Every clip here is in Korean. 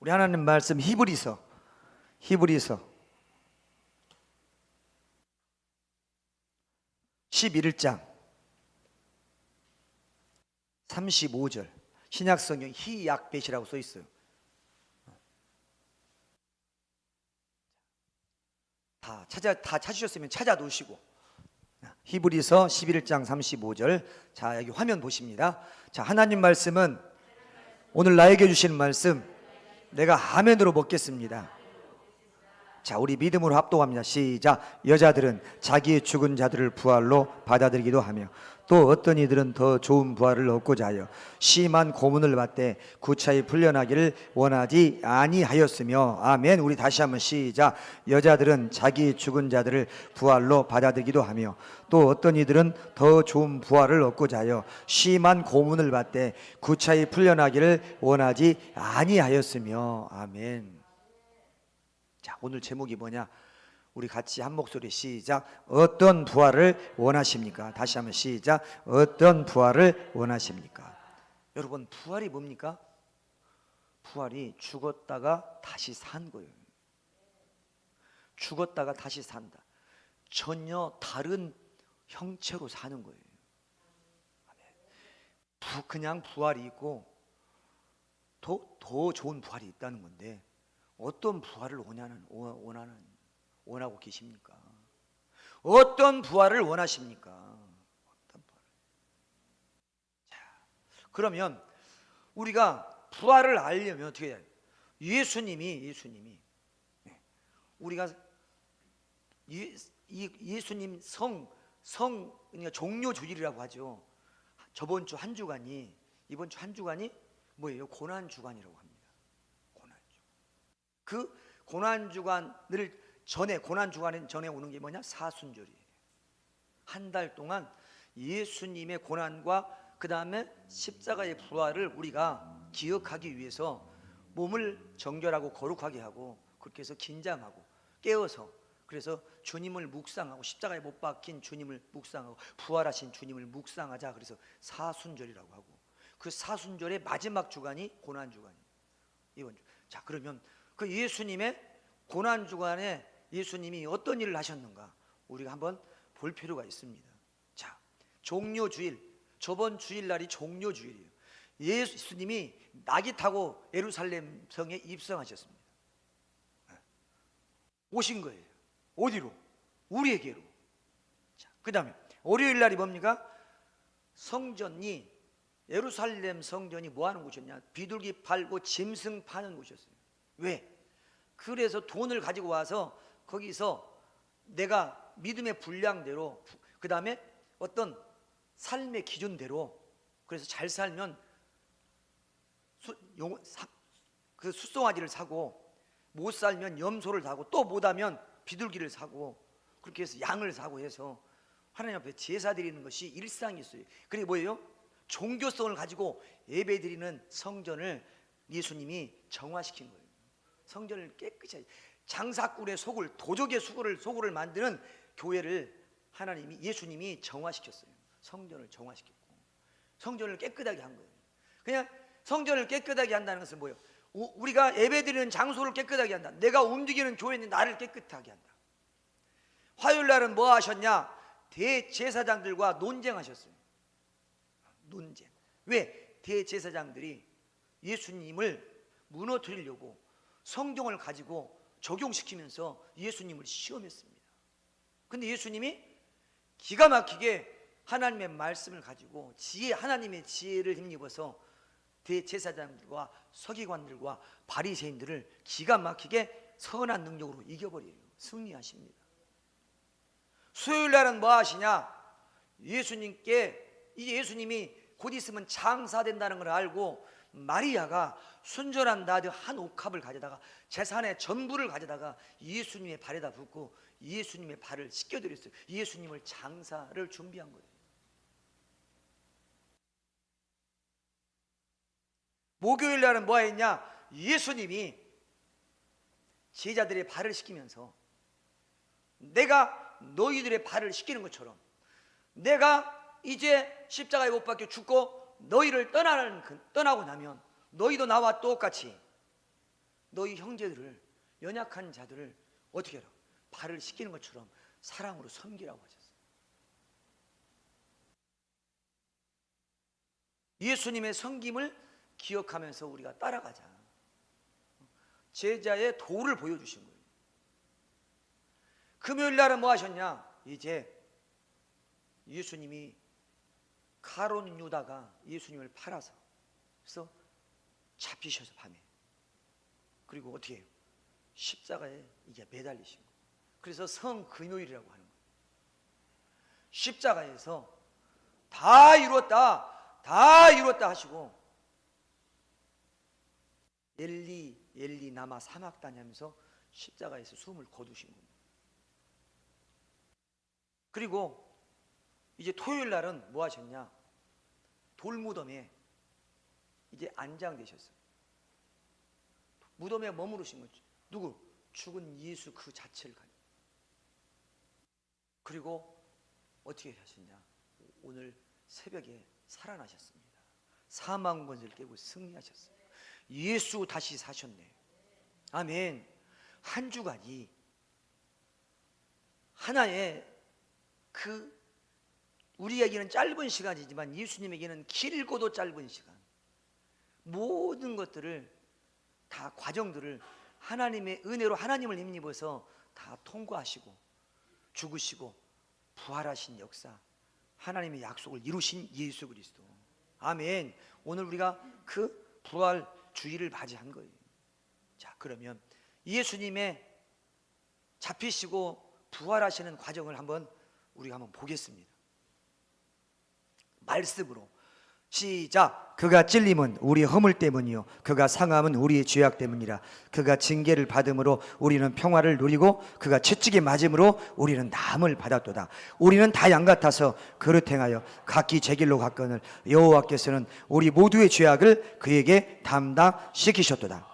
우리 하나님 말씀 히브리서 11장 35절 신약성경 히약벳이라고 써 있어요. 다 찾으셨으면 찾아 놓으시고, 히브리서 11장 35절. 자, 여기 화면 보십니다. 자, 하나님 말씀은 오늘 나에게 주시는 말씀 내가 아멘으로 먹겠습니다. 자, 우리 믿음으로 합독합니다. 시작. 여자들은 자기의 죽은 자들을 부활로 받아들이기도 하며 또 어떤 이들은 더 좋은 부활을 얻고자 하여 심한 고문을 받되 구차히 풀려나기를 원하지 아니하였으며. 아멘. 우리 다시 한번 시작. 여자들은 자기 죽은 자들을 부활로 받아들이기도 하며 또 어떤 이들은 더 좋은 부활을 얻고자 하여 심한 고문을 받되 구차히 풀려나기를 원하지 아니하였으며. 아멘. 자, 오늘 제목이 뭐냐? 우리 같이 한 목소리 시작. 어떤 부활을 원하십니까? 다시 한번 시작. 어떤 부활을 원하십니까? 여러분, 부활이 뭡니까? 부활이 죽었다가 다시 산 거예요. 죽었다가 다시 산다. 전혀 다른 형체로 사는 거예요. 그냥 부활이 있고 더 좋은 부활이 있다는 건데, 어떤 부활을 원하고 계십니까? 어떤 부활을 원하십니까? 어떤 부활? 자, 그러면 우리가 부활을 알려면 어떻게 해야 돼요? 예수님이 우리가 예수님 그러니까 종료주일이라고 하죠. 저번 주 한 주간이, 이번 주 한 주간이 뭐예요? 고난 주간이라고 합니다. 그 고난 주간을 고난 주간 전에 오는 게 뭐냐? 사순절이에요. 한 달 동안 예수님의 고난과 그 다음에 십자가의 부활을 우리가 기억하기 위해서 몸을 정결하고 거룩하게 하고, 그렇게 해서 긴장하고 깨어서, 그래서 주님을 묵상하고 십자가에 못 박힌 주님을 묵상하고 부활하신 주님을 묵상하자. 그래서 사순절이라고 하고, 그 사순절의 마지막 주간이 고난 주간이에요. 이번 주. 자, 그러면 그 예수님의 고난 주간에 예수님이 어떤 일을 하셨는가 우리가 한번 볼 필요가 있습니다. 자, 종료주일, 저번 주일날이 종료주일이에요. 예수님이 낙이 타고 예루살렘 성에 입성하셨습니다. 오신 거예요. 어디로? 우리에게로. 자, 그 다음에 월요일날이 뭡니까? 성전이, 예루살렘 성전이 뭐 하는 곳이었냐? 비둘기 팔고 짐승 파는 곳이었어요. 왜? 그래서 돈을 가지고 와서 거기서 내가 믿음의 분량대로, 그 다음에 어떤 삶의 기준대로, 그래서 잘 살면 그 숫송아지를 사고, 못 살면 염소를 사고, 또 못하면 비둘기를 사고, 그렇게 해서 양을 사고 해서 하나님 앞에 제사 드리는 것이 일상이었어요. 그게 뭐예요? 종교성을 가지고 예배 드리는 성전을 예수님이 정화시킨 거예요. 성전을 깨끗이, 장사꾼의 속을, 도적의 속을 만드는 교회를 예수님이 정화시켰어요. 성전을 정화시켰고 성전을 깨끗하게 한 거예요. 그냥 성전을 깨끗하게 한다는 것은 뭐예요? 우리가 예배드리는 장소를 깨끗하게 한다. 내가 움직이는 교회는 나를 깨끗하게 한다. 화요일 날은 뭐 하셨냐? 대제사장들과 논쟁하셨어요. 논쟁. 왜? 대제사장들이 예수님을 무너뜨리려고 성경을 가지고 적용시키면서 예수님을 시험했습니다. 근데 예수님이 기가 막히게 하나님의 말씀을 가지고 하나님의 지혜를 힘입어서 대제사장들과 서기관들과 바리새인들을 기가 막히게 선한 능력으로 이겨버려요. 승리하십니다. 수요일 날은 뭐 하시냐? 예수님이 곧 있으면 장사된다는 걸 알고 마리아가 순전한 나드 한 옥합을 가져다가 재산의 전부를 가져다가 예수님의 발에다 붓고 예수님의 발을 씻겨드렸어요. 예수님을 장사를 준비한 거예요. 목요일 날은 뭐 했냐? 예수님이 제자들의 발을 씻기면서 내가 너희들의 발을 씻기는 것처럼 내가 이제 십자가에 못 박혀 죽고 너희를 떠나고 나면 너희도 나와 똑같이 너희 형제들을, 연약한 자들을 어떻게 하라? 발을 씻기는 것처럼 사랑으로 섬기라고 하셨어요. 예수님의 섬김을 기억하면서 우리가 따라가자. 제자의 도를 보여주신 거예요. 금요일 날은 뭐 하셨냐? 이제 예수님이 가룟 유다가 예수님을 팔아서, 그래서 잡히셔서 밤에, 그리고 어떻게 해요? 십자가에 이게 매달리신 거예요. 그래서 성금요일이라고 하는 거예요. 십자가에서 다 이루었다, 다 이루었다 하시고 엘리 엘리 나마 사막다니 하면서 십자가에서 숨을 거두신 겁니다. 그리고 이제 토요일 날은 뭐 하셨냐? 돌무덤에 이제 안장되셨어요. 무덤에 머무르신 거죠. 누구? 죽은 예수 그 자체를 가지고. 그리고 어떻게 하셨냐? 오늘 새벽에 살아나셨습니다. 사망 권세를 깨고 승리하셨어요. 예수 다시 사셨네. 아멘. 한 주간이 하나의 그 우리에게는 짧은 시간이지만 예수님에게는 길고도 짧은 시간, 모든 것들을 다 과정들을 하나님의 은혜로 하나님을 힘입어서 다 통과하시고 죽으시고 부활하신 역사, 하나님의 약속을 이루신 예수 그리스도. 아멘. 오늘 우리가 그 부활 주일을 맞이한 거예요. 자, 그러면 예수님의 잡히시고 부활하시는 과정을 우리가 한번 보겠습니다. 말씀으로 시작. 그가 찔림은 우리 허물 때문이요 그가 상함은 우리의 죄악 때문이라. 그가 징계를 받음으로 우리는 평화를 누리고 그가 채찍에 맞음으로 우리는 나음을 받았도다. 우리는 다 양 같아서 그릇 행하여 각기 제 길로 갔거늘 여호와께서는 우리 모두의 죄악을 그에게 담당시키셨도다.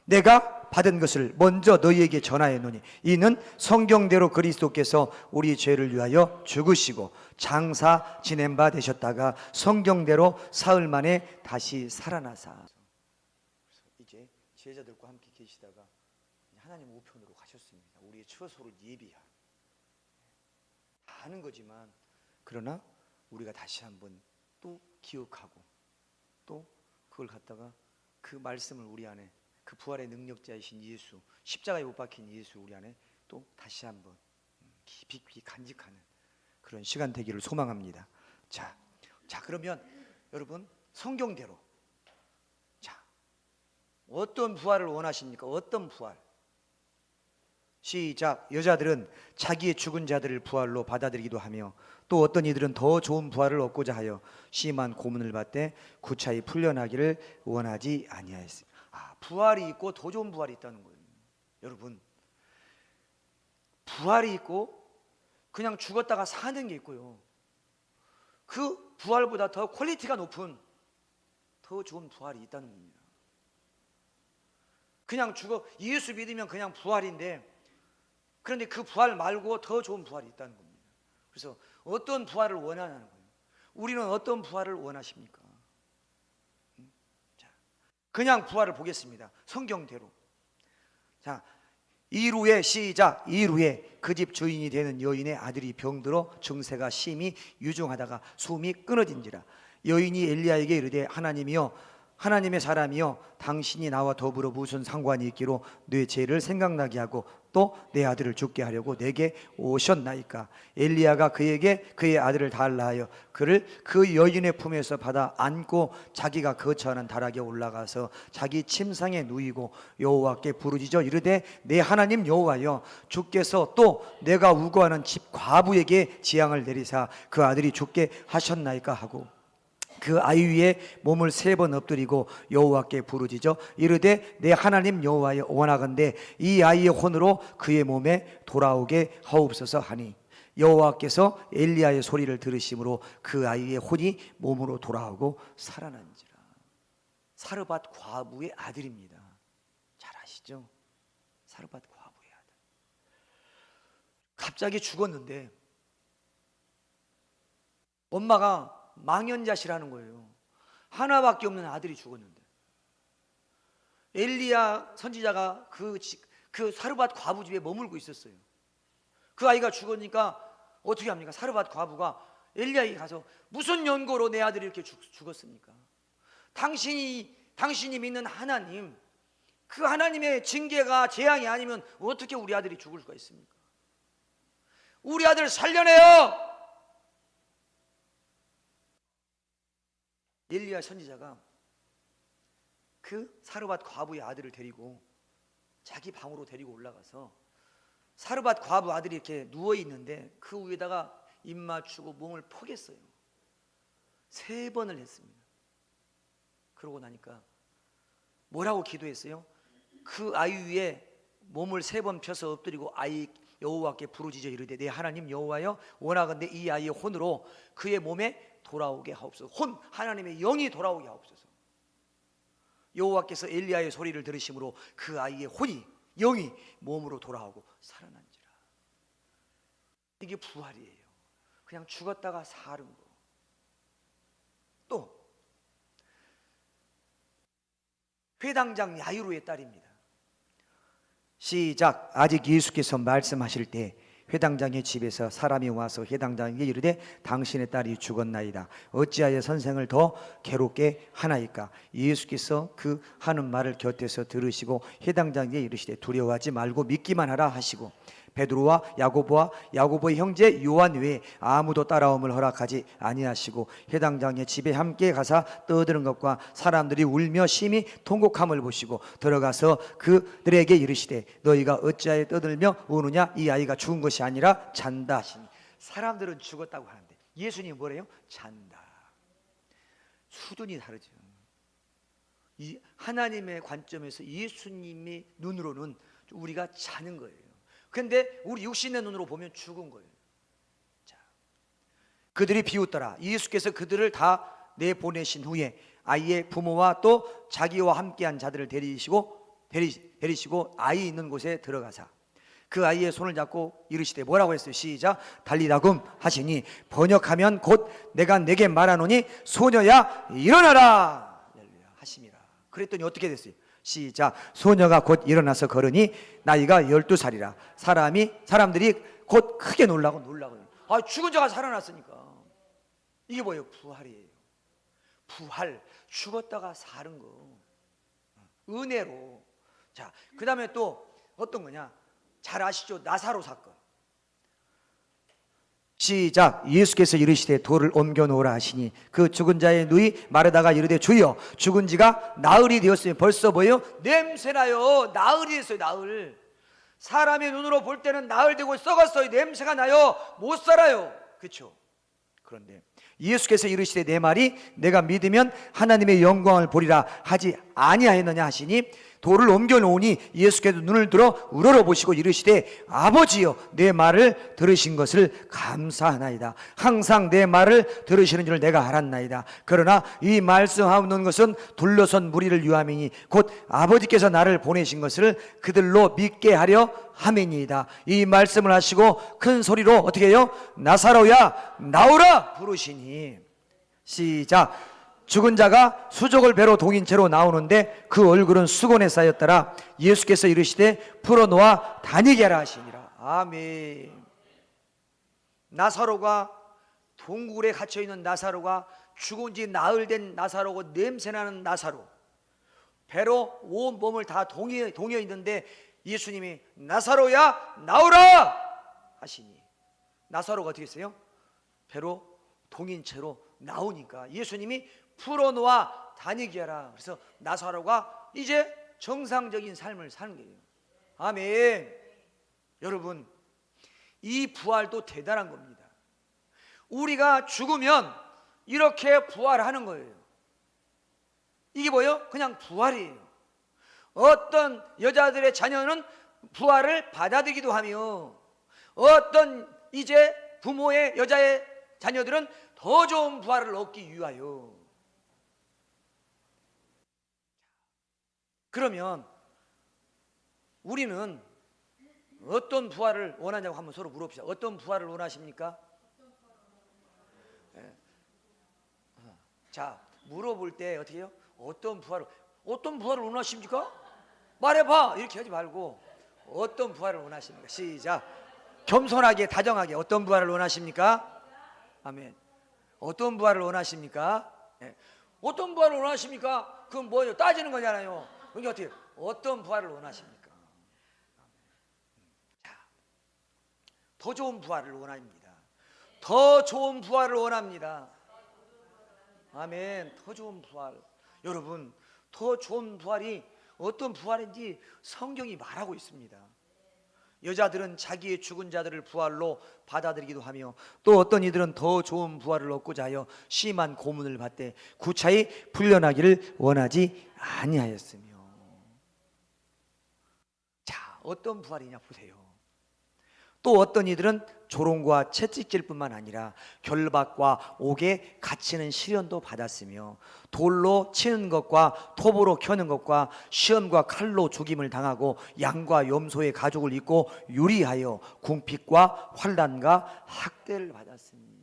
내가 받은 것을 먼저 너희에게 전하였노니 이는 성경대로 그리스도께서 우리 죄를 위하여 죽으시고 장사 지낸 바 되셨다가 성경대로 사흘 만에 다시 살아나사. 이제 제자들과 함께 계시다가 하나님 우편으로 가셨습니다. 우리의 처소를 예비하러. 다 아는 거지만 그러나 우리가 다시 한번 또 기억하고 또 그걸 갖다가 그 말씀을 우리 안에, 그 부활의 능력자이신 예수, 십자가에 못 박힌 예수 우리 안에 또 다시 한번 깊이 간직하는 그런 시간 되기를 소망합니다. 자, 그러면 여러분 성경대로, 자, 어떤 부활을 원하십니까? 어떤 부활? 시작. 여자들은 자기의 죽은 자들을 부활로 받아들이기도 하며 또 어떤 이들은 더 좋은 부활을 얻고자 하여 심한 고문을 받되 구차히 풀려나기를 원하지 아니하였습니다. 부활이 있고 더 좋은 부활이 있다는 거예요. 여러분, 부활이 있고 그냥 죽었다가 사는 게 있고요, 그 부활보다 더 퀄리티가 높은 더 좋은 부활이 있다는 겁니다. 그냥 예수 믿으면 그냥 부활인데, 그런데 그 부활 말고 더 좋은 부활이 있다는 겁니다. 그래서 어떤 부활을 원하냐는 거예요. 우리는 어떤 부활을 원하십니까? 그냥 부활을 보겠습니다. 성경대로. 자, 이루에 시작. 이루에 그 집 주인이 되는 여인의 아들이 병들어 증세가 심히 유중하다가 숨이 끊어진지라. 여인이 엘리야에게 이르되 하나님이여, 하나님의 사람이여, 당신이 나와 더불어 무슨 상관이 있기로 내 죄를 생각나게 하고 또 내 아들을 죽게 하려고 내게 오셨나이까. 엘리야가 그에게 그의 아들을 달라 하여 그를 그 여인의 품에서 받아 안고 자기가 거처하는 다락에 올라가서 자기 침상에 누이고 여호와께 부르짖어 이르되 내 하나님 여호와여, 주께서 또 내가 우거하는 집 과부에게 재앙을 내리사 그 아들이 죽게 하셨나이까 하고 그 아이 위에 몸을 3번 엎드리고 여호와께 부르짖어 이르되 내 하나님 여호와여, 원하건대 이 아이의 혼으로 그의 몸에 돌아오게 하옵소서 하니 여호와께서 엘리야의 소리를 들으심으로 그 아이의 혼이 몸으로 돌아오고 살아난지라. 사르밧 과부의 아들입니다. 잘 아시죠? 사르밧 과부의 아들. 갑자기 죽었는데 엄마가 망연자실하는 거예요. 하나밖에 없는 아들이 죽었는데 엘리야 선지자가 그 사르밧 과부 집에 머물고 있었어요. 그 아이가 죽으니까 어떻게 합니까? 사르밧 과부가 엘리야에게 가서 무슨 연고로 내 아들이 이렇게 죽었습니까? 당신이 믿는 하나님, 그 하나님의 징계가 재앙이 아니면 어떻게 우리 아들이 죽을 수가 있습니까? 우리 아들 살려내요! 엘리야 선지자가 그 사르밧 과부의 아들을 데리고 자기 방으로 데리고 올라가서 사르밧 과부 아들이 이렇게 누워 있는데 그 위에다가 입 맞추고 몸을 포겠어요. 3번을 했습니다. 그러고 나니까 뭐라고 기도했어요? 그 아이 위에 몸을 3번 펴서 엎드리고 아이 여호와께 부르짖어 이르되 내 하나님 여호와여 원하건대 이 아이의 혼으로 그의 몸에 돌아오게 하옵소서. 하나님의 영이 돌아오게 하옵소서. 여호와께서 엘리야의 소리를 들으심으로 그 아이의 영이 몸으로 돌아오고 살아난지라. 이게 부활이에요. 그냥 죽었다가 사는 거. 또 회당장 야이로의 딸입니다. 시작. 아직 예수께서 말씀하실 때 회당장의 집에서 사람이 와서 회당장에게 이르되 당신의 딸이 죽었나이다. 어찌하여 선생을 더 괴롭게 하나이까? 예수께서 그 하는 말을 곁에서 들으시고 회당장에게 이르시되 두려워하지 말고 믿기만 하라 하시고 베드로와 야고보의 형제 요한 외에 아무도 따라옴을 허락하지 아니하시고 회당장의 집에 함께 가사 떠드는 것과 사람들이 울며 심히 통곡함을 보시고 들어가서 그들에게 이르시되 너희가 어찌하여 떠들며 우느냐? 이 아이가 죽은 것이 아니라 잔다 하시니. 사람들은 죽었다고 하는데 예수님이 뭐래요? 잔다. 수준이 다르죠. 이 하나님의 관점에서 예수님의 눈으로는 우리가 자는 거예요. 근데 우리 육신의 눈으로 보면 죽은 거예요. 자, 그들이 비웃더라. 예수께서 그들을 다 내보내신 후에 아이의 부모와 또 자기와 함께한 자들을 데리시고 아이 있는 곳에 들어가사 그 아이의 손을 잡고 이르시되 뭐라고 했어요? 시작. 달리다금 하시니 번역하면 곧 내가 내게 말하노니 소녀야 일어나라 하심이라. 그랬더니 어떻게 됐어요? 시작. 소녀가 곧 일어나서 걸으니 나이가 12살이라. 사람들이 곧 크게 놀라고 죽은 자가 살아났으니까. 이게 뭐예요? 부활이에요. 부활. 죽었다가 사는 거. 은혜로. 자, 그 다음에 또 어떤 거냐? 잘 아시죠? 나사로 사건. 시작. 예수께서 이르시되 돌을 옮겨 놓으라 하시니 그 죽은 자의 누이 마르다가 이르되 주여 죽은 지가 나흘이 되었으니 벌써 뭐예요? 냄새나요. 나흘이 됐어요. 나흘. 사람의 눈으로 볼 때는 나흘 되고 썩었어요. 냄새가 나요. 못 살아요. 그렇죠? 그런데 예수께서 이르시되 내 말이 내가 믿으면 하나님의 영광을 보리라 하지 아니하였느냐 하시니 돌을 옮겨 놓으니 예수께서 눈을 들어 우러러보시고 이르시되 아버지여 내 말을 들으신 것을 감사하나이다. 항상 내 말을 들으시는 줄 내가 알았나이다. 그러나 이 말씀하는 것은 둘러선 무리를 위함이니 곧 아버지께서 나를 보내신 것을 그들로 믿게 하려 함이니이다. 이 말씀을 하시고 큰 소리로 어떻게 해요? 나사로야 나오라 부르시니. 시작. 죽은 자가 수족을 배로 동인 채로 나오는데 그 얼굴은 수건에 쌓였더라. 예수께서 이르시되 풀어놓아 다니게 하라 하시니라. 아멘. 나사로가 동굴에 갇혀있는 나사로가 죽은 지 나흘 된 나사로고 냄새나는 나사로, 배로 온 몸을 다 동여 있는데 예수님이 나사로야 나오라 하시니 나사로가 어떻게 했어요? 배로 동인 채로 나오니까 예수님이 풀어놓아 다니게 하라. 그래서 나사로가 이제 정상적인 삶을 사는 거예요. 아멘. 여러분, 이 부활도 대단한 겁니다. 우리가 죽으면 이렇게 부활하는 거예요. 이게 뭐예요? 그냥 부활이에요. 어떤 여자들의 자녀는 부활을 받아들이기도 하며 어떤 이제 부모의 여자의 자녀들은 더 좋은 부활을 얻기 위하여. 그러면 우리는 어떤 부활을 원하냐고 한번 서로 물어봅시다. 어떤 부활을 원하십니까? 자, 물어볼 때 어떻게 해요? 어떤 부활을 원하십니까? 말해봐 이렇게 하지 말고 어떤 부활을 원하십니까? 시작. 겸손하게 다정하게 어떤 부활을 원하십니까? 아멘. 어떤 부활을 원하십니까? 예. 어떤 부활을 원하십니까? 그건 뭐예요? 따지는 거잖아요. 그게 어떻게 어떤 부활을 원하십니까? 자, 더 좋은 부활을 원합니다. 더 좋은 부활을 원합니다. 아멘. 더 좋은 부활. 여러분, 더 좋은 부활이 어떤 부활인지 성경이 말하고 있습니다. 여자들은 자기의 죽은 자들을 부활로 받아들이기도 하며 또 어떤 이들은 더 좋은 부활을 얻고자 하여 심한 고문을 받되 구차히 풀려나기를 원하지 아니하였으며. 자, 어떤 부활이냐 보세요. 또 어떤 이들은 조롱과 채찍질뿐만 아니라 결박과 옥에 갇히는 시련도 받았으며 돌로 치는 것과 톱으로 켜는 것과 시험과 칼로 죽임을 당하고 양과 염소의 가죽을 입고 유리하여 궁핍과 환난과 학대를 받았으니.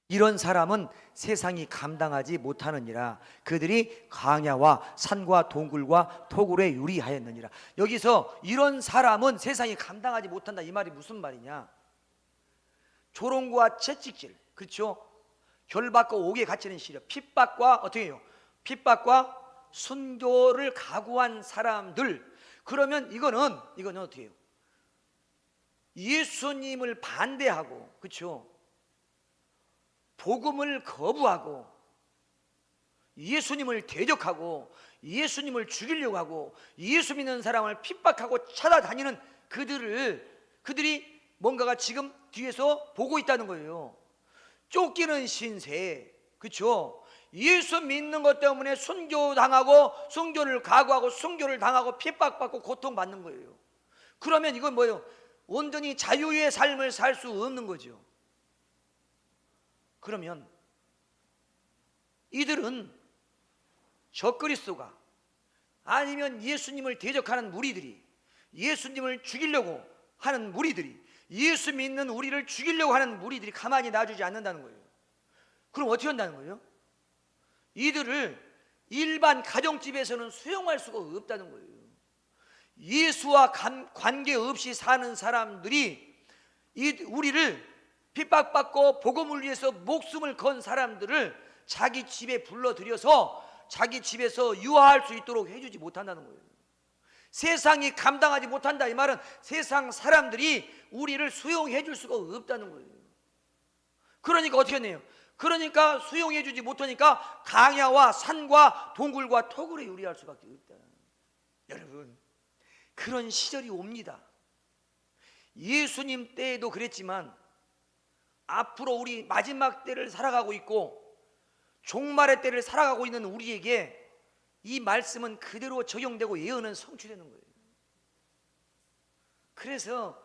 이런 사람은 세상이 감당하지 못하느니라. 그들이 광야와 산과 동굴과 토굴에 유리하였느니라. 여기서 이런 사람은 세상이 감당하지 못한다, 이 말이 무슨 말이냐? 조롱과 채찍질, 그렇죠? 결박과 옥에 갇히는 시련, 핍박과 어떻게 해요? 핍박과 순교를 각오한 사람들. 그러면 이거는 어떻게 해요? 예수님을 반대하고, 그렇죠? 복음을 거부하고 예수님을 대적하고 예수님을 죽이려고 하고 예수 믿는 사람을 핍박하고 찾아다니는 그들이 뭔가가 지금 뒤에서 보고 있다는 거예요. 쫓기는 신세, 그렇죠? 예수 믿는 것 때문에 순교당하고 순교를 각오하고 순교를 당하고 핍박받고 고통받는 거예요. 그러면 이건 뭐예요? 온전히 자유의 삶을 살 수 없는 거죠. 그러면 이들은 적그리스도가 아니면 예수님을 대적하는 무리들이, 예수님을 죽이려고 하는 무리들이, 예수 믿는 우리를 죽이려고 하는 무리들이 가만히 놔주지 않는다는 거예요. 그럼 어떻게 한다는 거예요? 이들을 일반 가정집에서는 수용할 수가 없다는 거예요. 예수와 관계없이 사는 사람들이 우리를 핍박받고 복음을 위해서 목숨을 건 사람들을 자기 집에 불러들여서 자기 집에서 유하할 수 있도록 해주지 못한다는 거예요. 세상이 감당하지 못한다, 이 말은 세상 사람들이 우리를 수용해 줄 수가 없다는 거예요. 그러니까 어떻게 했네요? 그러니까 수용해 주지 못하니까 강야와 산과 동굴과 토굴에 유리할 수밖에 없다. 여러분, 그런 시절이 옵니다. 예수님 때에도 그랬지만 앞으로 우리 마지막 때를 살아가고 있고 종말의 때를 살아가고 있는 우리에게 이 말씀은 그대로 적용되고 예언은 성취되는 거예요. 그래서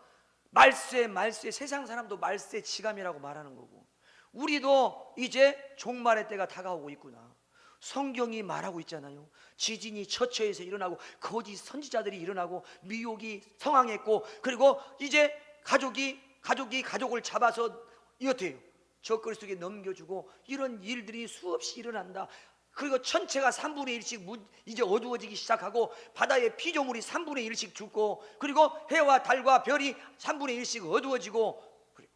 말세 세상 사람도 말세 지감이라고 말하는 거고 우리도 이제 종말의 때가 다가오고 있구나. 성경이 말하고 있잖아요. 지진이 처처에서 일어나고 거짓 선지자들이 일어나고 미혹이 성황했고 그리고 이제 가족이 가족을 잡아서 이렇대요. 적그리스도에게 넘겨주고 이런 일들이 수없이 일어난다. 그리고 천체가 3분의 1씩 이제 어두워지기 시작하고 바다의 피조물이 3분의 1씩 죽고 그리고 해와 달과 별이 3분의 1씩 어두워지고 그리고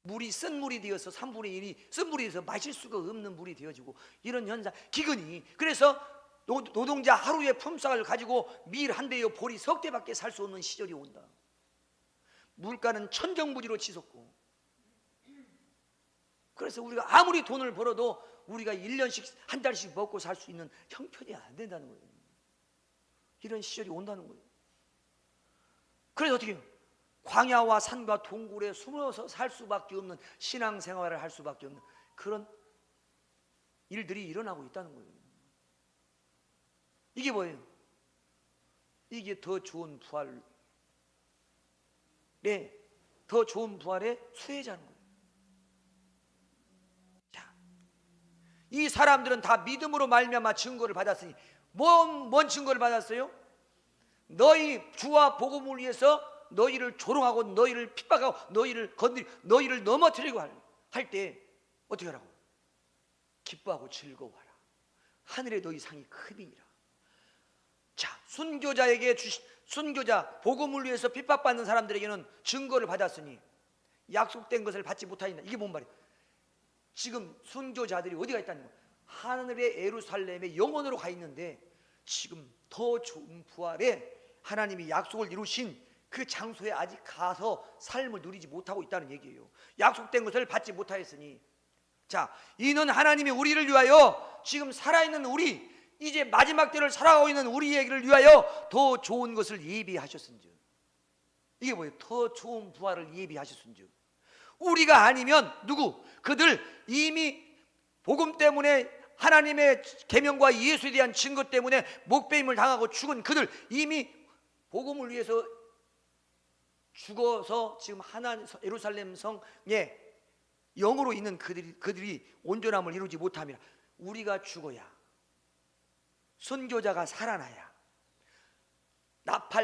물이 쓴 물이 되어서 3분의 1이 쓴 물이 되어서 마실 수가 없는 물이 되어지고 이런 현상, 기근이. 그래서 노동자 하루의 품삯을 가지고 밀 한 대여 보리 석 대밖에 살 수 없는 시절이 온다. 물가는 천정부지로 치솟고 그래서 우리가 아무리 돈을 벌어도 우리가 1년씩 한 달씩 먹고 살 수 있는 형편이 안 된다는 거예요. 이런 시절이 온다는 거예요. 그래서 어떻게 해요? 광야와 산과 동굴에 숨어서 살 수밖에 없는 신앙생활을 할 수밖에 없는 그런 일들이 일어나고 있다는 거예요. 이게 뭐예요? 이게 더 좋은 부활, 더 좋은 부활의 수혜자는 거예요. 자, 이 사람들은 다 믿음으로 말미암아 증거를 받았으니 뭔 증거를 받았어요? 너희 주와 복음을 위해서 너희를 조롱하고 너희를 핍박하고 너희를 건드리고 너희를 넘어뜨리고 할 때 어떻게 하라고? 기뻐하고 즐거워하라. 하늘에 너희 상이 크니라. 자, 순교자 복음을 위해서 핍박받는 사람들에게는 증거를 받았으니 약속된 것을 받지 못하였나. 이게 뭔 말이야? 지금 순교자들이 어디가 있다는 거야? 하늘의 예루살렘에 영원으로 가 있는데 지금 더 좋은 부활에 하나님이 약속을 이루신 그 장소에 아직 가서 삶을 누리지 못하고 있다는 얘기예요. 약속된 것을 받지 못하였으니, 자, 이는 하나님이 우리를 위하여 지금 살아있는 우리, 이제 마지막 때를 살아가고 있는 우리에게를 위하여 더 좋은 것을 예비하셨은즉. 이게 뭐예요? 더 좋은 부활을 예비하셨은즉. 우리가 아니면 누구? 그들 이미 복음 때문에 하나님의 계명과 예수에 대한 증거 때문에 목배임을 당하고 죽은 그들, 이미 복음을 위해서 죽어서 지금 예루살렘 성에 영으로 있는 그들이 온전함을 이루지 못함이라. 우리가 죽어야, 선교자가 살아나야,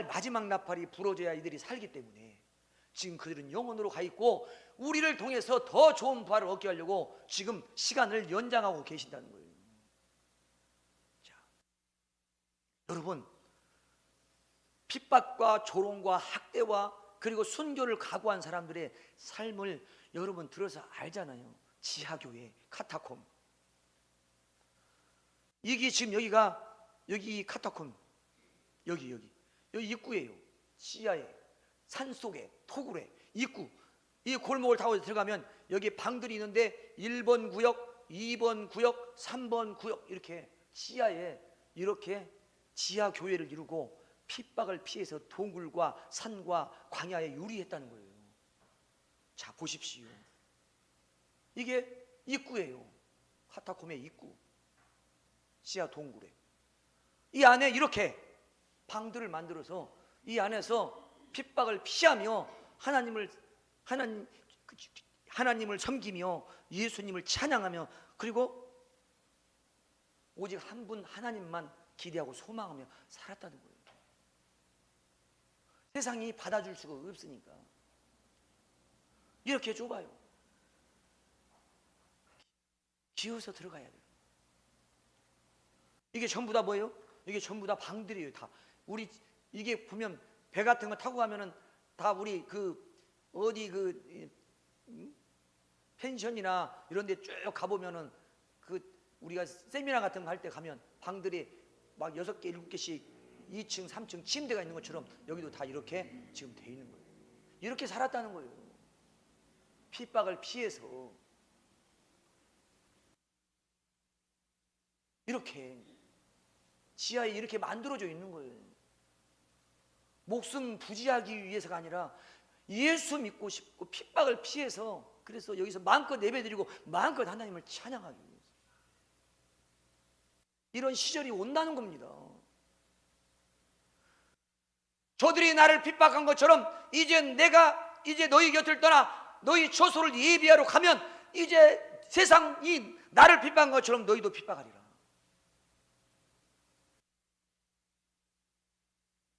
마지막 나팔이 부러져야 이들이 살기 때문에 지금 그들은 영원으로 가 있고 우리를 통해서 더 좋은 부활을 얻게 하려고 지금 시간을 연장하고 계신다는 거예요. 자, 여러분, 핍박과 조롱과 학대와 그리고 순교를 각오한 사람들의 삶을 여러분 들어서 알잖아요. 지하교회, 카타콤. 이게 지금 여기 카타콤, 여기 입구예요. 지하에, 산속에, 토굴에 입구. 이 골목을 타고 들어가면 여기 방들이 있는데 1번 구역, 2번 구역, 3번 구역, 이렇게 지하에 이렇게 지하 교회를 이루고 핍박을 피해서 동굴과 산과 광야에 유리했다는 거예요. 자, 보십시오. 이게 입구예요. 카타콤의 입구. 지하 동굴에. 이 안에 이렇게 방들을 만들어서 이 안에서 핍박을 피하며 하나님을 섬기며 예수님을 찬양하며 그리고 오직 한 분 하나님만 기대하고 소망하며 살았다는 거예요. 세상이 받아줄 수가 없으니까 이렇게 좁아요. 기어서 들어가야 돼요. 이게 전부 다 뭐예요? 이게 전부 다 방들이에요. 다 우리 이게 보면 배 같은 거 타고 가면은 다 우리 펜션이나 이런 데 쭉 가보면은 우리가 세미나 같은 거 할 때 가면 방들이 막 6개, 7개씩 2층, 3층 침대가 있는 것처럼 여기도 다 이렇게 지금 돼 있는 거예요. 이렇게 살았다는 거예요. 핍박을 피해서 이렇게 지하에 이렇게 만들어져 있는 거예요. 목숨 부지하기 위해서가 아니라 예수 믿고 싶고 핍박을 피해서, 그래서 여기서 마음껏 예배드리고 마음껏 하나님을 찬양하기 위해서 이런 시절이 온다는 겁니다. 저들이 나를 핍박한 것처럼 이제 내가 너희 곁을 떠나 너희 처소를 예비하러 가면 이제 세상이 나를 핍박한 것처럼 너희도 핍박하리라.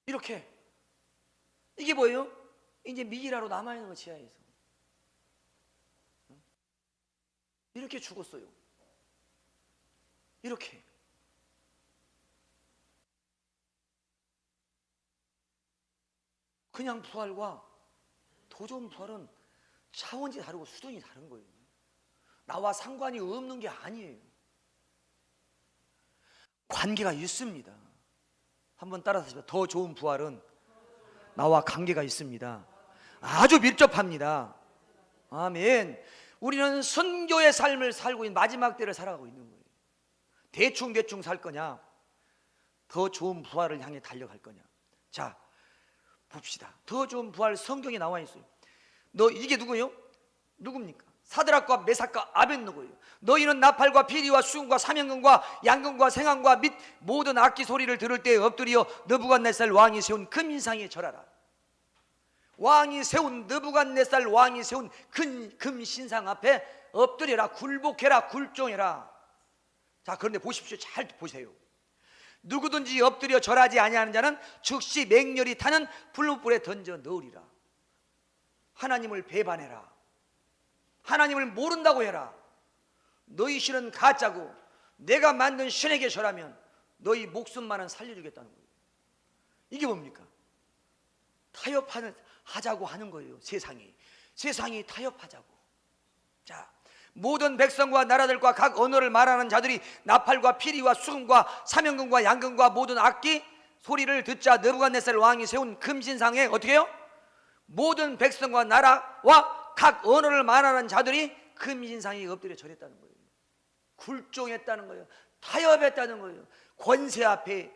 이렇게. 이게 뭐예요? 이제 미이라로 남아있는 거, 지하에서 이렇게 죽었어요. 이렇게. 그냥 부활과 더 좋은 부활은 차원이 다르고 수준이 다른 거예요. 나와 상관이 없는 게 아니에요. 관계가 있습니다. 한번 따라서 하시죠. 더 좋은 부활은 나와 관계가 있습니다. 아주 밀접합니다. 아멘. 우리는 선교의 삶을 살고 있는 마지막 때를 살아가고 있는 거예요. 대충 살 거냐, 더 좋은 부활을 향해 달려갈 거냐. 자, 봅시다. 더 좋은 부활 성경에 나와 있어요. 이게 누구예요? 누굽니까? 사드락과 메삭과 아벳느고예요. 너희는 나팔과 피리와 수금과 사명금과 양금과 생황과 및 모든 악기 소리를 들을 때 엎드려 느부갓네살 왕이 세운 금인상에 절하라. 느부갓네살 왕이 세운 금신상 앞에 엎드려라. 굴복해라. 굴종해라. 자, 그런데 보십시오. 잘 보세요. 누구든지 엎드려 절하지 아니하는 자는 즉시 맹렬히 타는 불못불에 던져 넣으리라. 하나님을 배반해라. 하나님을 모른다고 해라. 너희 신은 가짜고 내가 만든 신에게 절하면 너희 목숨만은 살려주겠다는 거예요. 이게 뭡니까? 타협하자고 하는 거예요. 세상이 타협하자고. 자, 모든 백성과 나라들과 각 언어를 말하는 자들이 나팔과 피리와 수금과 사명금과 양금과 모든 악기 소리를 듣자 느부갓네살 왕이 세운 금신상에 어떻게 해요? 모든 백성과 나라와 각 언어를 말하는 자들이 금신상에 엎드려 절했다는 거예요. 굴종했다는 거예요. 타협했다는 거예요. 권세 앞에,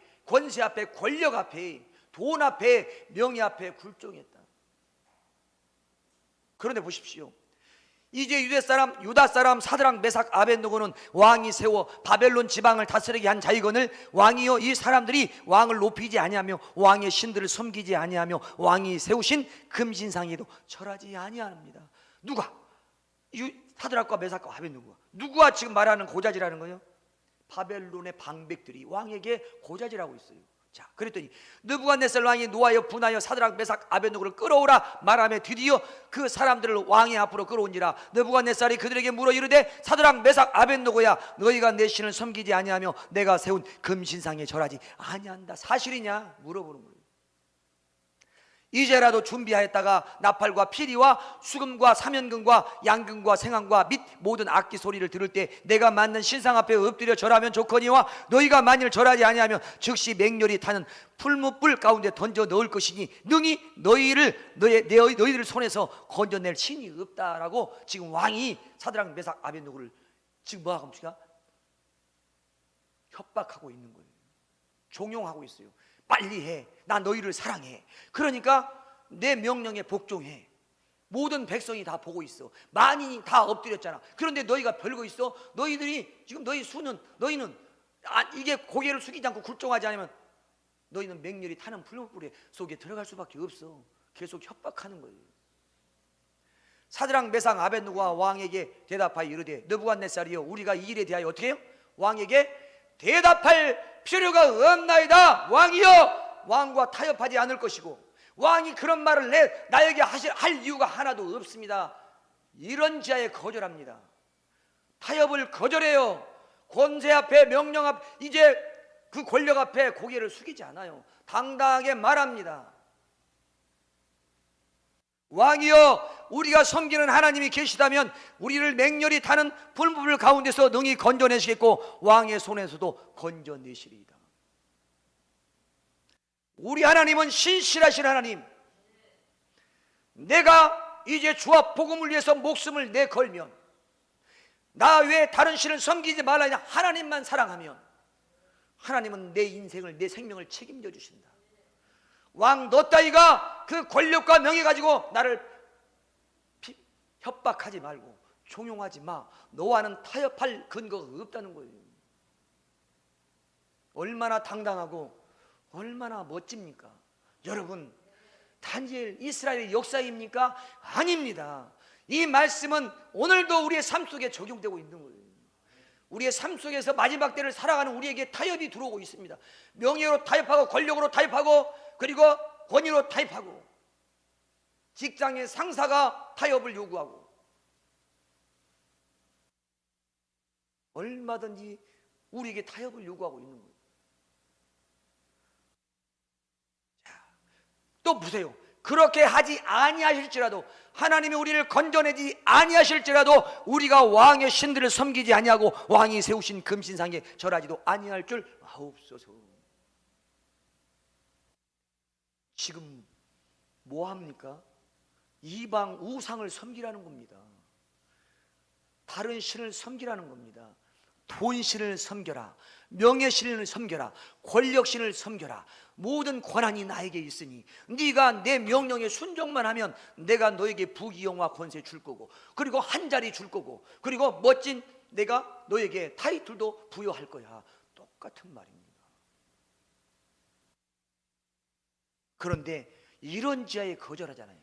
권력 앞에, 돈 앞에, 명예 앞에 굴종했다. 그런데 보십시오. 이제 유다 사람 사드락 메삭 아벳느고는 왕이 세워 바벨론 지방을 다스리게 한 자이거늘 왕이여 이 사람들이 왕을 높이지 아니하며 왕의 신들을 섬기지 아니하며 왕이 세우신 금신상에도 절하지 아니합니다. 누가? 사드락과 메삭과 아벳느고가. 누구와 지금 말하는 고자질하는 거예요? 바벨론의 방백들이 왕에게 고자질하고 있어요. 자, 그랬더니 느부갓네살 왕이 노하여 분하여 사드락 메삭 아벳느고를 끌어오라 말하며 드디어 그 사람들을 왕의 앞으로 끌어온지라. 느부갓네살이 그들에게 물어 이르되 사드락 메삭 아벳느고야 너희가 내 신을 섬기지 아니하며 내가 세운 금신상에 절하지 아니한다. 사실이냐 물어보는 거예요. 이제라도 준비하였다가 나팔과 피리와 수금과 사면금과 양금과 생황과 및 모든 악기 소리를 들을 때 내가 만든 신상 앞에 엎드려 절하면 좋거니와 너희가 만일 절하지 아니하면 즉시 맹렬히 타는 풀무불 가운데 던져 넣을 것이니 능히 너희들 손에서 건져낼 신이 없다라고 지금 왕이 사드락 메삭 아벳느고를 지금 뭐하고 합니까? 협박하고 있는 거예요. 종용하고 있어요. 빨리 해. 나 너희를 사랑해. 그러니까 내 명령에 복종해. 모든 백성이 다 보고 있어. 만인이 다 엎드렸잖아. 그런데 너희가 별거 있어? 너희들이 지금 너희는 이게 고개를 숙이지 않고 굴종하지 않으면 너희는 맹렬히 타는 풀무불 속에 들어갈 수밖에 없어. 계속 협박하는 거예요. 사드락 메삭 아벳느고가 왕에게 대답하여 이르되 느부갓네살이여 우리가 이 일에 대하여 어떻게 해요? 왕에게 대답할 필요가 없나이다. 왕이여 왕과 타협하지 않을 것이고 왕이 그런 말을 나에게 할 이유가 하나도 없습니다. 이런 자에 거절합니다. 타협을 거절해요. 권세 앞에 명령 앞 이제 그 권력 앞에 고개를 숙이지 않아요. 당당하게 말합니다. 왕이여 우리가 섬기는 하나님이 계시다면 우리를 맹렬히 타는 풀무불 가운데서 능히 건져내시겠고 왕의 손에서도 건져내시리이다. 우리 하나님은 신실하신 하나님. 내가 이제 주와 복음을 위해서 목숨을 내걸면 나 외에 다른 신을 섬기지 말라 하나님만 사랑하면 하나님은 내 인생을 내 생명을 책임져 주신다. 왕 너 따위가 그 권력과 명예 가지고 나를 협박하지 말고 종용하지 마. 너와는 타협할 근거가 없다는 거예요. 얼마나 당당하고 얼마나 멋집니까? 여러분, 다니엘 이스라엘의 역사입니까? 아닙니다. 이 말씀은 오늘도 우리의 삶 속에 적용되고 있는 거예요. 우리의 삶 속에서 마지막 때를 살아가는 우리에게 타협이 들어오고 있습니다. 명예로 타협하고 권력으로 타협하고 그리고 권위로 타협하고 직장의 상사가 타협을 요구하고 얼마든지 우리에게 타협을 요구하고 있는 거예요. 자, 또 보세요. 그렇게 하지 아니하실지라도 하나님이 우리를 건져내지 아니하실지라도 우리가 왕의 신들을 섬기지 아니하고 왕이 세우신 금신상에 절하지도 아니할 줄 아옵소서. 지금 뭐합니까? 이방 우상을 섬기라는 겁니다. 다른 신을 섬기라는 겁니다. 돈신을 섬겨라, 명예신을 섬겨라, 권력신을 섬겨라. 모든 권한이 나에게 있으니 네가 내 명령에 순종만 하면 내가 너에게 부귀영화 권세 줄 거고 그리고 한 자리 줄 거고 그리고 멋진 내가 너에게 타이틀도 부여할 거야. 똑같은 말입니다. 그런데 이런 지하에 거절하잖아요.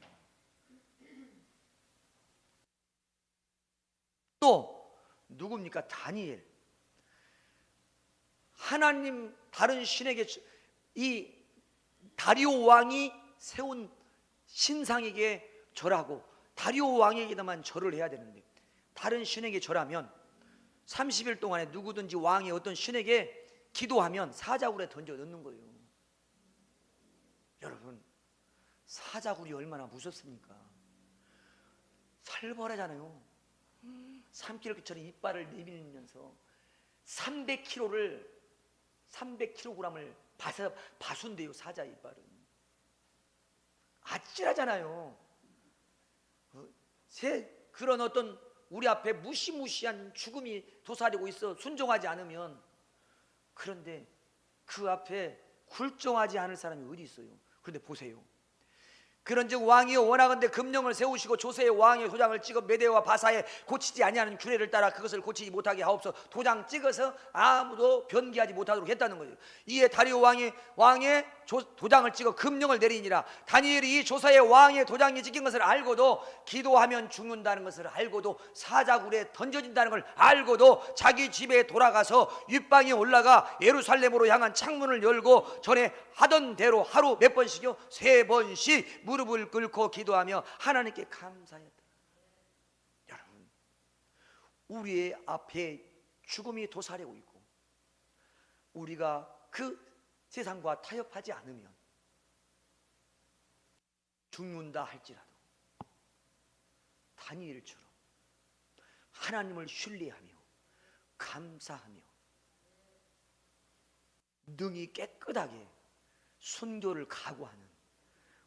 또 누굽니까? 다니엘. 하나님 다른 신에게 이 다리오 왕이 세운 신상에게 절하고 다리오 왕에게만 절을 해야 되는데 다른 신에게 절하면 30일 동안에 누구든지 왕이 어떤 신에게 기도하면 사자굴에 던져 넣는 거예요. 여러분, 사자굴이 얼마나 무섭습니까? 살벌하잖아요. 3kg짜리 이빨을 내밀면서 300kg를 300kg을 봐순대요. 사자 이빨은 아찔하잖아요. 그런 어떤 우리 앞에 무시무시한 죽음이 도사리고 있어 순종하지 않으면, 그런데 그 앞에 굴종하지 않을 사람이 어디 있어요? 그런데 보세요. 그런즉 왕이여 원하건대 금령을 세우시고 조세의 왕의 도장을 찍어 메대와 바사에 고치지 아니하는 규례를 따라 그것을 고치지 못하게 하옵소서. 도장 찍어서 아무도 변기하지 못하도록 했다는 거예요. 이에 다리오 왕의 도장을 찍어 금령을 내리니라. 다니엘이 이 조사의 왕의 도장이 찍힌 것을 알고도, 기도하면 죽는다는 것을 알고도, 사자굴에 던져진다는 걸 알고도 자기 집에 돌아가서 윗방에 올라가 예루살렘으로 향한 창문을 열고 전에 하던 대로 하루 몇 번씩이요? 3번씩 무릎을 꿇고 기도하며 하나님께 감사했다. 여러분, 우리의 앞에 죽음이 도사리고 있고 우리가 그 세상과 타협하지 않으면 죽는다 할지라도 다니엘처럼 하나님을 신뢰하며 감사하며 능히 깨끗하게 순교를 각오하는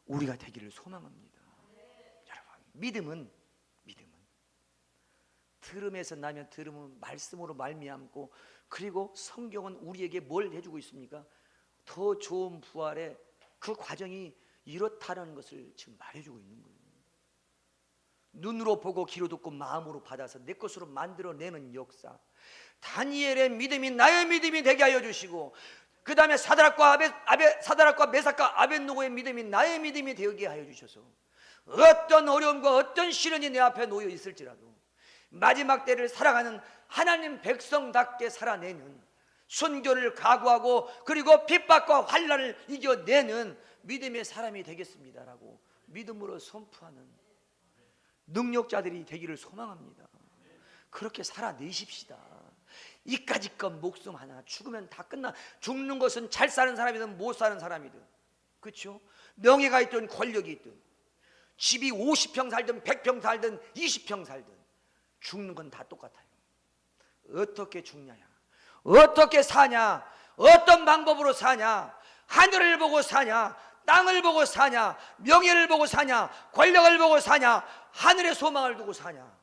우리가 되기를 소망합니다. 여러분, 믿음은 들음에서 나면 들음은 말씀으로 말미암고, 그리고 성경은 우리에게 뭘 해주고 있습니까? 더 좋은 부활의 그 과정이 이렇다는 것을 지금 말해주고 있는 거예요. 눈으로 보고 귀로 듣고 마음으로 받아서 내 것으로 만들어내는 역사, 다니엘의 믿음이 나의 믿음이 되게 하여 주시고, 그 다음에 사드락과 메삭과 아벳노고의 믿음이 나의 믿음이 되게 하여 주셔서 어떤 어려움과 어떤 시련이 내 앞에 놓여 있을지라도 마지막 때를 살아가는 하나님 백성답게 살아내는, 순교를 각오하고 그리고 핍박과 환난을 이겨내는 믿음의 사람이 되겠습니다라고 믿음으로 선포하는 능력자들이 되기를 소망합니다. 그렇게 살아내십시다. 이까짓 것 목숨 하나, 죽으면 다 끝나. 죽는 것은 잘 사는 사람이든 못 사는 사람이든, 그렇죠? 명예가 있든 권력이 있든, 집이 50평 살든 100평 살든 20평 살든 죽는 건 다 똑같아요. 어떻게 죽냐야, 어떻게 사냐, 어떤 방법으로 사냐, 하늘을 보고 사냐, 땅을 보고 사냐, 명예를 보고 사냐, 권력을 보고 사냐, 하늘의 소망을 두고 사냐.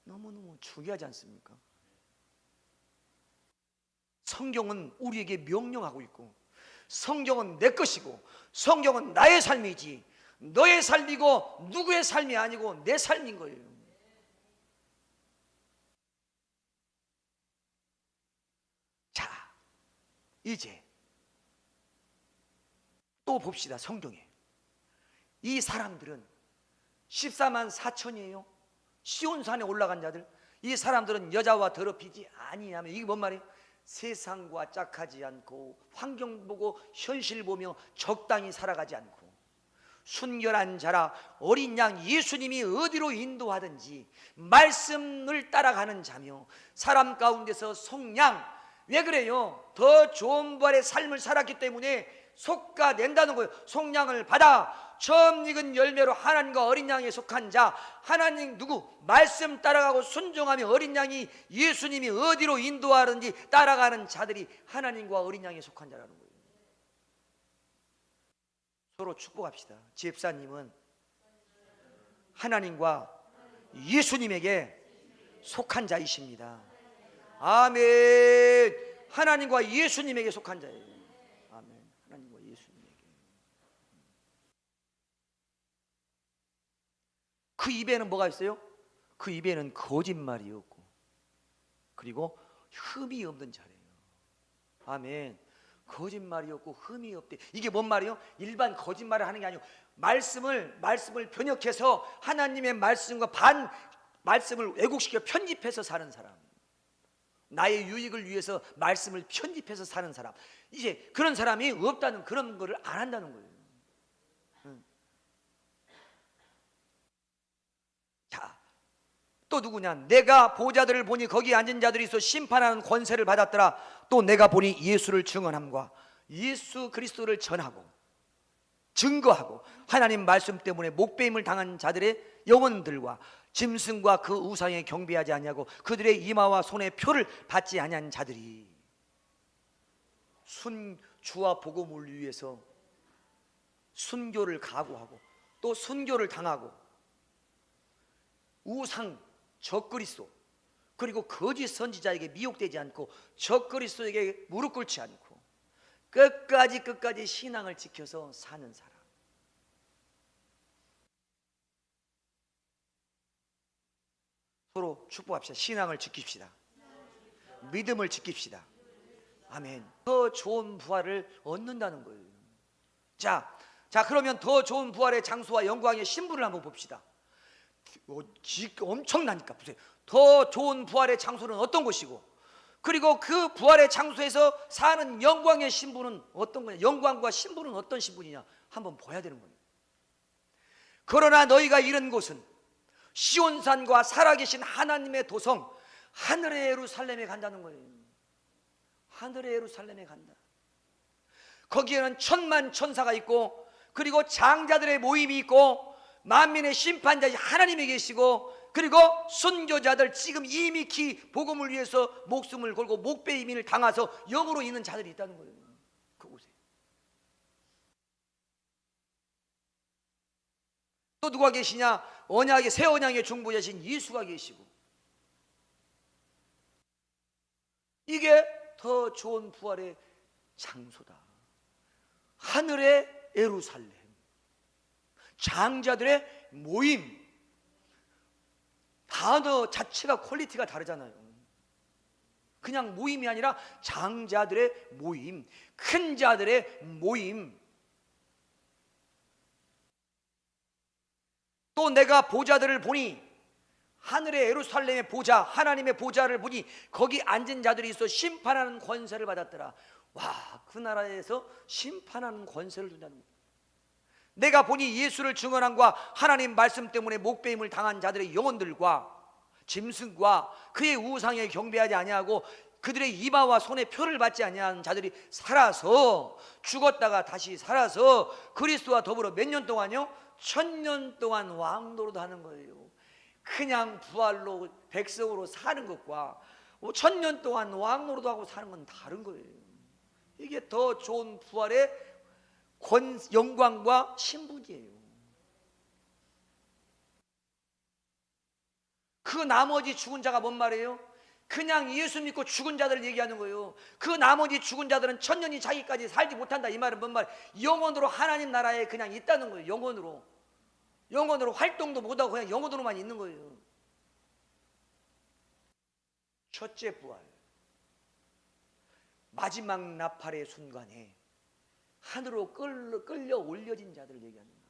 너무너무 중요하지 않습니까? 성경은 우리에게 명령하고 있고, 성경은 내 것이고, 성경은 나의 삶이지 너의 삶이고 누구의 삶이 아니고 내 삶인 거예요. 자, 이제 또 봅시다. 성경에 이 사람들은 14만 4천이에요 시온산에 올라간 자들. 이 사람들은 여자와 더럽히지 아니하며, 이게 뭔 말이에요? 세상과 짝하지 않고 환경 보고 현실 보며 적당히 살아가지 않고 순결한 자라 어린 양 예수님이 어디로 인도하든지 말씀을 따라가는 자며, 사람 가운데서 속량. 왜 그래요? 더 좋은 부활의 삶을 살았기 때문에 속가낸다는 거예요. 속량을 받아 처음 익은 열매로 하나님과 어린 양에 속한 자, 하나님 누구? 말씀 따라가고 순종하며 어린 양이 예수님이 어디로 인도하든지 따라가는 자들이 하나님과 어린 양에 속한 자라는 거예요. 서로 축복합시다. 집사님은 하나님과 예수님에게 속한 자이십니다. 아멘. 하나님과 예수님에게 속한 자예요. 아멘. 하나님과 예수님에게. 그 입에는 뭐가 있어요? 그 입에는 거짓말이 없고 그리고 흠이 없는 자래요. 아멘. 거짓말이 없고 흠이 없대. 이게 뭔 말이에요? 일반 거짓말을 하는 게 아니고 말씀을 번역해서 하나님의 말씀과 말씀을 왜곡시켜 편집해서 사는 사람, 나의 유익을 위해서 말씀을 편집해서 사는 사람, 이제 그런 사람이 없다는, 그런 거를 안 한다는 거예요. 자, 또 누구냐? 내가 보좌들을 보니 거기 앉은 자들이 있어 심판하는 권세를 받았더라. 또 내가 보니 예수를 증언함과 예수 그리스도를 전하고 증거하고 하나님 말씀 때문에 목배임을 당한 자들의 영혼들과 짐승과 그 우상에 경배하지 아니하고 그들의 이마와 손에 표를 받지 아니한 자들이 주와 복음을 위해서 순교를 각오하고 또 순교를 당하고 우상 적그리스도 그리고 거짓 선지자에게 미혹되지 않고 적그리스도에게 무릎 꿇지 않고 끝까지 신앙을 지켜서 사는 사람. 서로 축복합시다. 신앙을 지킵시다. 믿음을 지킵시다. 아멘. 더 좋은 부활을 얻는다는 거예요. 자, 그러면 더 좋은 부활의 장소와 영광의 신분을 한번 봅시다. 엄청나니까 보세요. 더 좋은 부활의 장소는 어떤 곳이고, 그리고 그 부활의 장소에서 사는 영광의 신분은 어떤 거냐? 영광과 신분은 어떤 신분이냐? 한번 봐야 되는 거예요. 그러나 너희가 이른 곳은 시온산과 살아계신 하나님의 도성 하늘의 예루살렘에 간다는 거예요. 하늘의 예루살렘에 간다. 거기에는 천만 천사가 있고, 그리고 장자들의 모임이 있고, 만민의 심판자 하나님이 계시고, 그리고 순교자들 지금 이미 복음을 위해서 목숨을 걸고 목배임을 당해서 영으로 있는 자들이 있다는 거예요. 그곳에 또 누가 계시냐? 언약의 새 언약의 중보자신 예수가 계시고, 이게 더 좋은 부활의 장소다. 하늘의 예루살렘, 장자들의 모임. 단어 자체가 퀄리티가 다르잖아요. 그냥 모임이 아니라 장자들의 모임, 큰 자들의 모임. 또 내가 보좌들을 보니, 하늘의 예루살렘의 보좌, 하나님의 보좌를 보니 거기 앉은 자들이 있어 심판하는 권세를 받았더라. 와, 그 나라에서 심판하는 권세를 준다는 거예요. 내가 보니 예수를 증언함과 하나님 말씀 때문에 목배임을 당한 자들의 영혼들과 짐승과 그의 우상에 경배하지 아니하고 그들의 이마와 손에 표를 받지 아니한 자들이 살아서, 죽었다가 다시 살아서 그리스도와 더불어 몇 년 동안요? 1000년 동안 왕노릇 하는 거예요. 그냥 부활로 백성으로 사는 것과 1000년 동안 왕노릇하고 사는 건 다른 거예요. 이게 더 좋은 부활의 영광과 신분이에요. 그 나머지 죽은 자가 뭔 말이에요? 그냥 예수 믿고 죽은 자들을 얘기하는 거예요. 그 나머지 죽은 자들은 1000년이 자기까지 살지 못한다. 이 말은 뭔 말? 영원으로 하나님 나라에 그냥 있다는 거예요. 영원으로 활동도 못하고 그냥 영원으로만 있는 거예요. 첫째 부활, 마지막 나팔의 순간에 하늘로 끌려 올려진 자들을 얘기하는 거예요.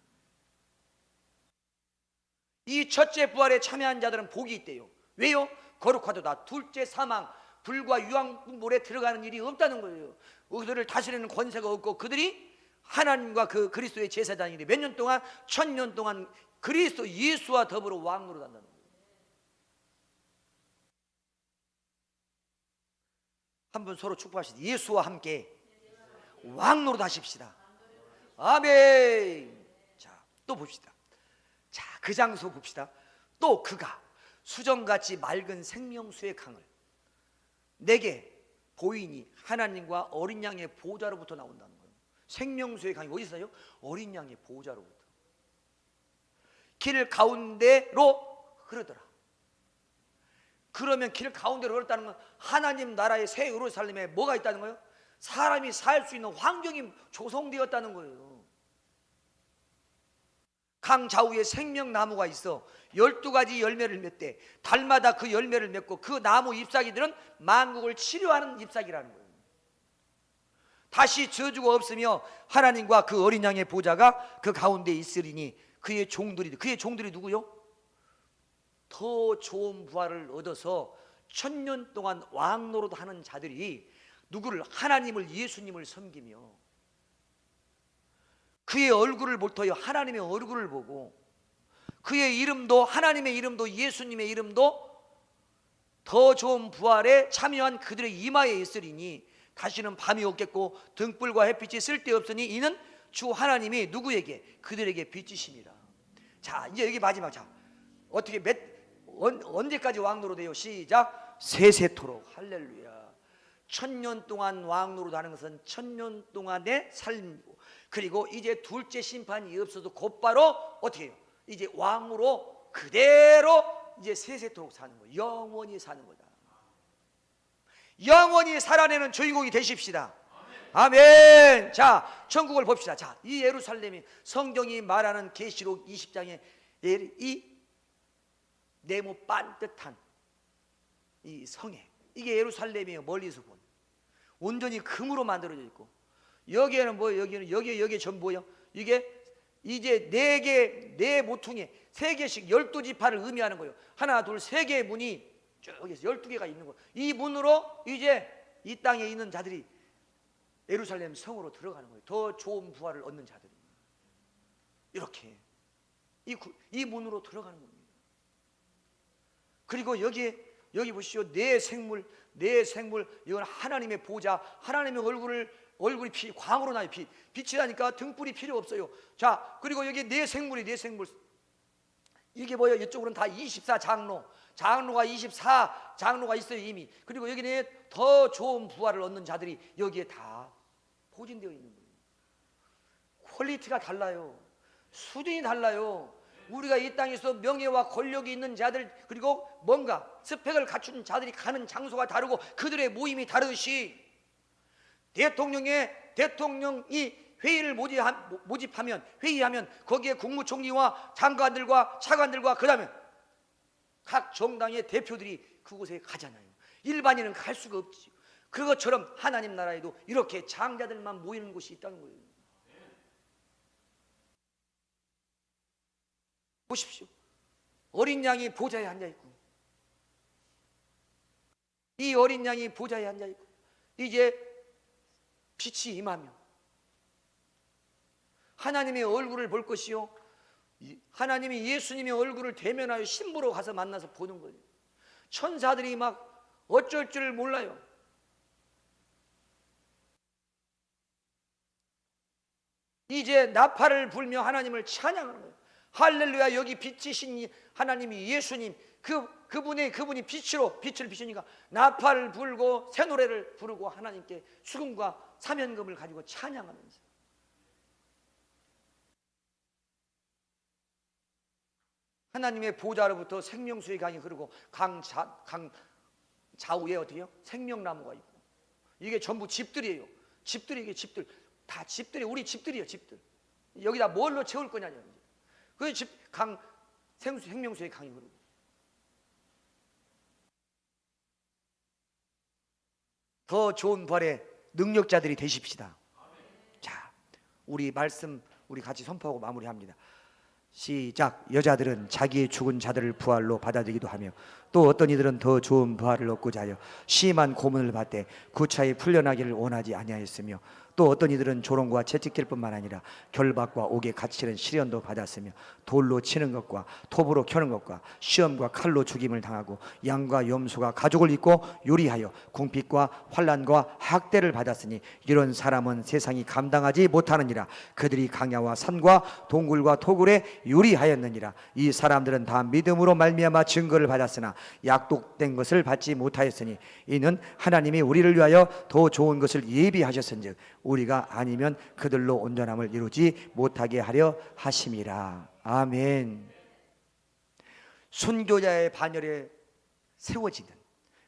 이 첫째 부활에 참여한 자들은 복이 있대요. 왜요? 거룩하도다. 둘째 사망, 불과 유황불에 들어가는 일이 없다는 거예요. 그들을 다스리는 권세가 없고, 그들이 하나님과 그 그리스도의 제사장이래. 몇 년 동안? 1000년 동안 그리스도 예수와 더불어 왕으로 간다는 거예요. 한번 서로 축복하시다. 예수와 함께 왕노릇 하십시다. 아멘. 자, 또 봅시다. 자, 그 장소 봅시다. 또 그가 수정같이 맑은 생명수의 강을 내게 보이니 하나님과 어린 양의 보좌로부터 나온다는 거예요. 생명수의 강이 어디서요? 어린 양의 보좌로부터. 길 가운데로 흐르더라. 그러면 길 가운데로 흐르다는 건 하나님 나라의 새 예루살렘에 뭐가 있다는 거예요? 사람이 살 수 있는 환경이 조성되었다는 거예요. 강 좌우에 생명나무가 있어 12가지 열매를 맺대. 달마다 그 열매를 맺고, 그 나무 잎사귀들은 만국을 치료하는 잎사귀라는 거예요. 다시 저주가 없으며 하나님과 그 어린 양의 보좌가 그 가운데 있으리니 그의 종들이 누구요? 더 좋은 부활을 얻어서 1000년 동안 왕노릇 하는 자들이 누구를? 하나님을, 예수님을 섬기며 그의 얼굴을 못하여 하나님의 얼굴을 보고 그의 이름도, 하나님의 이름도, 예수님의 이름도 더 좋은 부활에 참여한 그들의 이마에 있으리니 다시는 밤이 없겠고 등불과 햇빛이 쓸데없으니 이는 주 하나님이 누구에게? 그들에게 빛이심이라. 자, 이제 여기 마지막. 자, 어떻게 언제까지 왕노릇해요? 시작. 세세토록. 할렐루야. 1000년 동안 왕노릇하는 것은 1000년 동안의 삶이고, 그리고 이제 둘째 심판이 없어도 곧바로 어떻게 해요? 이제 왕으로 그대로 이제 세세토록 사는 거예요. 영원히 사는 거다. 영원히 살아내는 주인공이 되십시다. 아멘. 자, 천국을 봅시다. 자, 이 예루살렘이 성경이 말하는 계시록 20장에 이 네모 반듯한 이 성에, 이게 예루살렘이에요. 멀리서 본 온전히 금으로 만들어져 있고, 여기에는 뭐예요? 여기에 전부 뭐예요? 이게 이제 네 모퉁이에 3개씩 12지파를 의미하는 거예요. 하나 둘 3개의 문이 쭉 12개가 있는 거예요. 이 문으로 이제 이 땅에 있는 자들이 예루살렘 성으로 들어가는 거예요. 더 좋은 부활을 얻는 자들이 이렇게 이 문으로 들어가는 겁니다. 그리고 여기 보시죠. 내 생물 이건 하나님의 보좌, 하나님의 얼굴이 광으로 나요. 빛이 나니까 등불이 필요 없어요. 자, 그리고 여기 내 생물 이게 뭐예요? 이쪽으로는 다 24장로, 장로가 24장로가 있어요 이미. 그리고 여기는 더 좋은 부활을 얻는 자들이 여기에 다 포진되어 있는 거예요. 퀄리티가 달라요. 수준이 달라요. 우리가 이 땅에서 명예와 권력이 있는 자들, 그리고 뭔가 스펙을 갖춘 자들이 가는 장소가 다르고 그들의 모임이 다르듯이 대통령이 회의하면 거기에 국무총리와 장관들과 차관들과 그다음에 각 정당의 대표들이 그곳에 가잖아요. 일반인은 갈 수가 없지. 그것처럼 하나님 나라에도 이렇게 장자들만 모이는 곳이 있다는 거예요. 보십시오. 어린 양이 보좌에 앉아있고, 이 어린 양이 보좌에 앉아있고, 이제 빛이 임하며 하나님의 얼굴을 볼 것이요, 하나님이 예수님의 얼굴을 대면하여 신부로 가서 만나서 보는 거예요. 천사들이 막 어쩔 줄 몰라요. 이제 나팔을 불며 하나님을 찬양하는 거예요. 할렐루야. 여기 빛이신 하나님이 예수님, 그분이 빛을 비추니까 나팔을 불고 새 노래를 부르고 하나님께 수금과 사면금을 가지고 찬양하면서, 하나님의 보좌로부터 생명수의 강이 흐르고 강 좌우에 어떻게요? 생명나무가 있고, 이게 전부 집들이에요. 이게 집들 다 집들이 우리 집들이에요. 집들. 여기다 뭘로 채울 거냐냐. 그 생명수의 강이 흐르고, 더 좋은 부활의 능력자들이 되십시다. 자, 우리 말씀 우리 같이 선포하고 마무리합니다. 시작. 여자들은 자기의 죽은 자들을 부활로 받아들이기도 하며, 또 어떤 이들은 더 좋은 부활을 얻고자 하여 심한 고문을 받되 구차히 풀려나기를 원하지 아니하였으며, 또 어떤 이들은 조롱과 채찍질 뿐만 아니라 결박과 옥에 갇히는 시련도 받았으며, 돌로 치는 것과 톱으로 켜는 것과 시험과 칼로 죽임을 당하고 양과 염소가 가죽을 입고 요리하여 궁핍과 환난과 학대를 받았으니 이런 사람은 세상이 감당하지 못하느니라. 그들이 강야와 산과 동굴과 토굴에 요리하였느니라. 이 사람들은 다 믿음으로 말미암아 증거를 받았으나 약독된 것을 받지 못하였으니 이는 하나님이 우리를 위하여 더 좋은 것을 예비하셨은즉 우리가 아니면 그들로 온전함을 이루지 못하게 하려 하심이라. 아멘. 순교자의 반열에 세워지는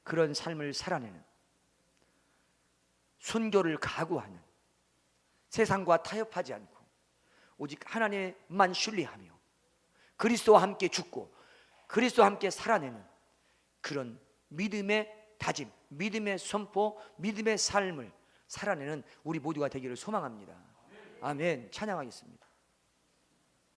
그런 삶을 살아내는, 순교를 각오하는, 세상과 타협하지 않고 오직 하나님만 신뢰하며 그리스도와 함께 죽고 그리스도와 함께 살아내는 그런 믿음의 다짐, 믿음의 선포, 믿음의 삶을 살아내는 우리 모두가 되기를 소망합니다. 아멘. 찬양하겠습니다.